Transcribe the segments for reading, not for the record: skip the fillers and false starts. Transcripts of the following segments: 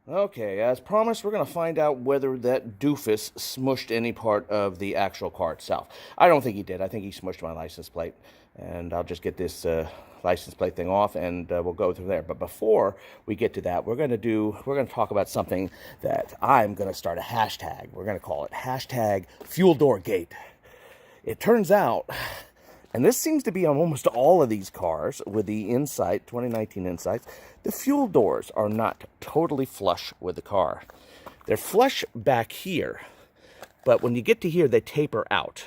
Okay, as promised, we're going to find out whether that doofus smushed any part of the actual car itself. I don't think he did. I think he smushed my license plate. And I'll just get this license plate thing off, and we'll go through there. But before we get to that, we're going to talk about something that I'm going to start a hashtag. We're going to call it hashtag Fuel Door Gate. It turns out, and this seems to be on almost all of these cars with the Insight, 2019 Insights, the fuel doors are not totally flush with the car. They're flush back here, but when you get to here, they taper out.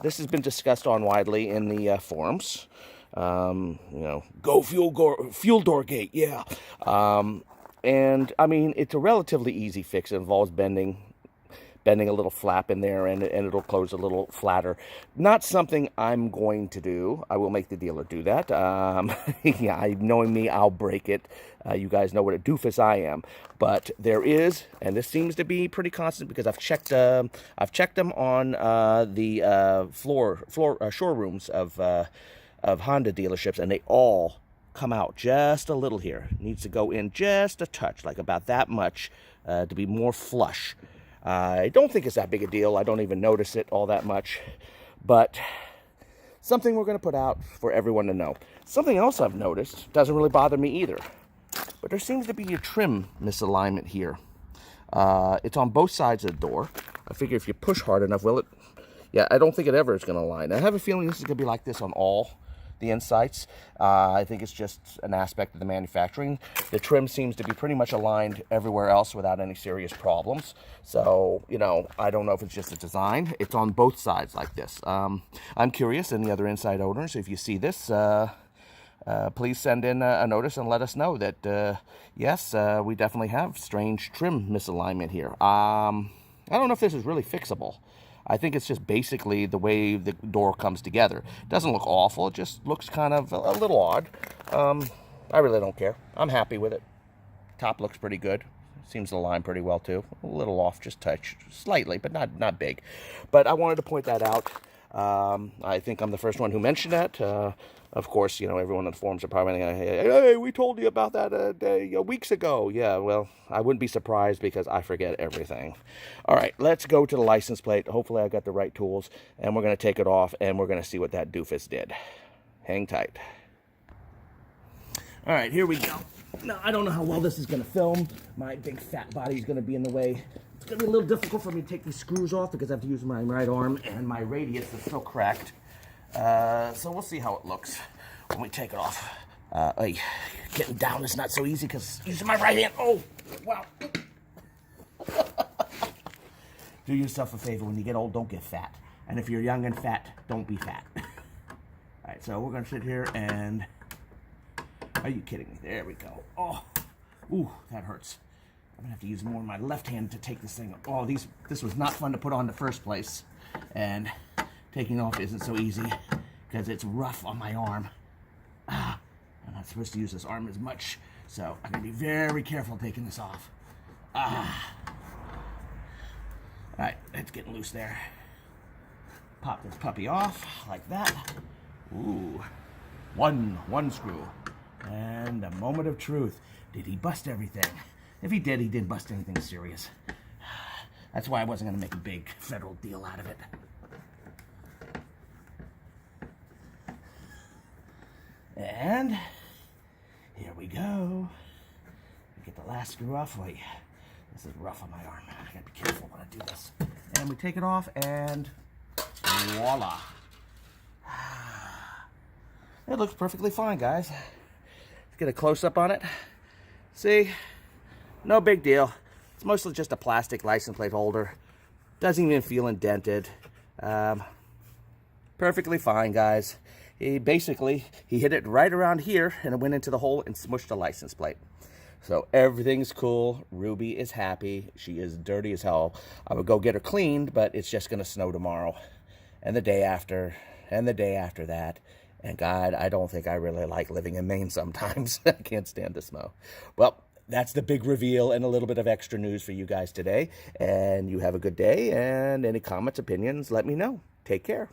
This has been discussed on widely in the forums. Go fuel door gate, yeah. And I mean, it's a relatively easy fix. It involves bending a little flap in there, and it'll close a little flatter. Not something I'm going to do. I will make the dealer do that. Yeah, knowing me, I'll break it. You guys know what a doofus I am. But there is, and this seems to be pretty constant because I've checked them on the showrooms of Honda dealerships, and they all come out just a little here. Needs to go in just a touch, like about that much, to be more flush. I don't think it's that big a deal. I don't even notice it all that much. But something we're going to put out for everyone to know. Something else I've noticed, doesn't really bother me either, but there seems to be a trim misalignment here. It's on both sides of the door. I figure if you push hard enough, will it? Yeah, I don't think it ever is going to align. I have a feeling this is going to be like this on all the Insights. I think it's just an aspect of the manufacturing. The trim seems to be pretty much aligned everywhere else without any serious problems. So, I don't know if it's just a design. It's on both sides like this. I'm curious, and the other Insight owners, if you see this, please send in a notice and let us know that, yes, we definitely have strange trim misalignment here. I don't know if this is really fixable. I think it's just basically the way the door comes together. It doesn't look awful. It just looks kind of a little odd. I really don't care. I'm happy with it. Top looks pretty good. Seems to align pretty well, too. A little off, just touch slightly, but not big. But I wanted to point that out. I think I'm the first one who mentioned that. Of course, everyone on the forums are probably going, hey, we told you about that weeks ago. Yeah, well, I wouldn't be surprised because I forget everything. All right, let's go to the license plate. Hopefully I got the right tools, and we're going to take it off, and we're going to see what that doofus did. Hang tight. All right, here we go. Now, I don't know how well this is going to film. My big fat body is going to be in the way. It's going to be a little difficult for me to take these screws off because I have to use my right arm, and my radius is still cracked. So we'll see how it looks when we take it off. Getting down is not so easy because using my right hand. Oh, wow. Do yourself a favor. When you get old, don't get fat. And if you're young and fat, don't be fat. All right, so we're going to sit here and... Are you kidding me? There we go. Oh, ooh, that hurts. I'm going to have to use more of my left hand to take this thing. Oh, this was not fun to put on in the first place. And taking off isn't so easy because it's rough on my arm. I'm not supposed to use this arm as much, so I'm going to be very careful taking this off. All right, it's getting loose there. Pop this puppy off like that. Ooh, one screw. And a moment of truth. Did he bust everything? If he didn't bust anything serious. That's why I wasn't going to make a big federal deal out of it. And here we go. Get the last screw off. Wait, this is rough on my arm. I gotta be careful when I do this. And we take it off, and voila. It looks perfectly fine, guys. Let's get a close-up on it. See? No big deal. It's mostly just a plastic license plate holder. Doesn't even feel indented. Perfectly fine, guys. He hit it right around here, and it went into the hole and smushed the license plate. So everything's cool. Ruby is happy. She is dirty as hell. I would go get her cleaned, but it's just going to snow tomorrow, and the day after, and the day after that. And God, I don't think I really like living in Maine sometimes. I can't stand the snow. Well, that's the big reveal and a little bit of extra news for you guys today. And you have a good day, and any comments, opinions, let me know. Take care.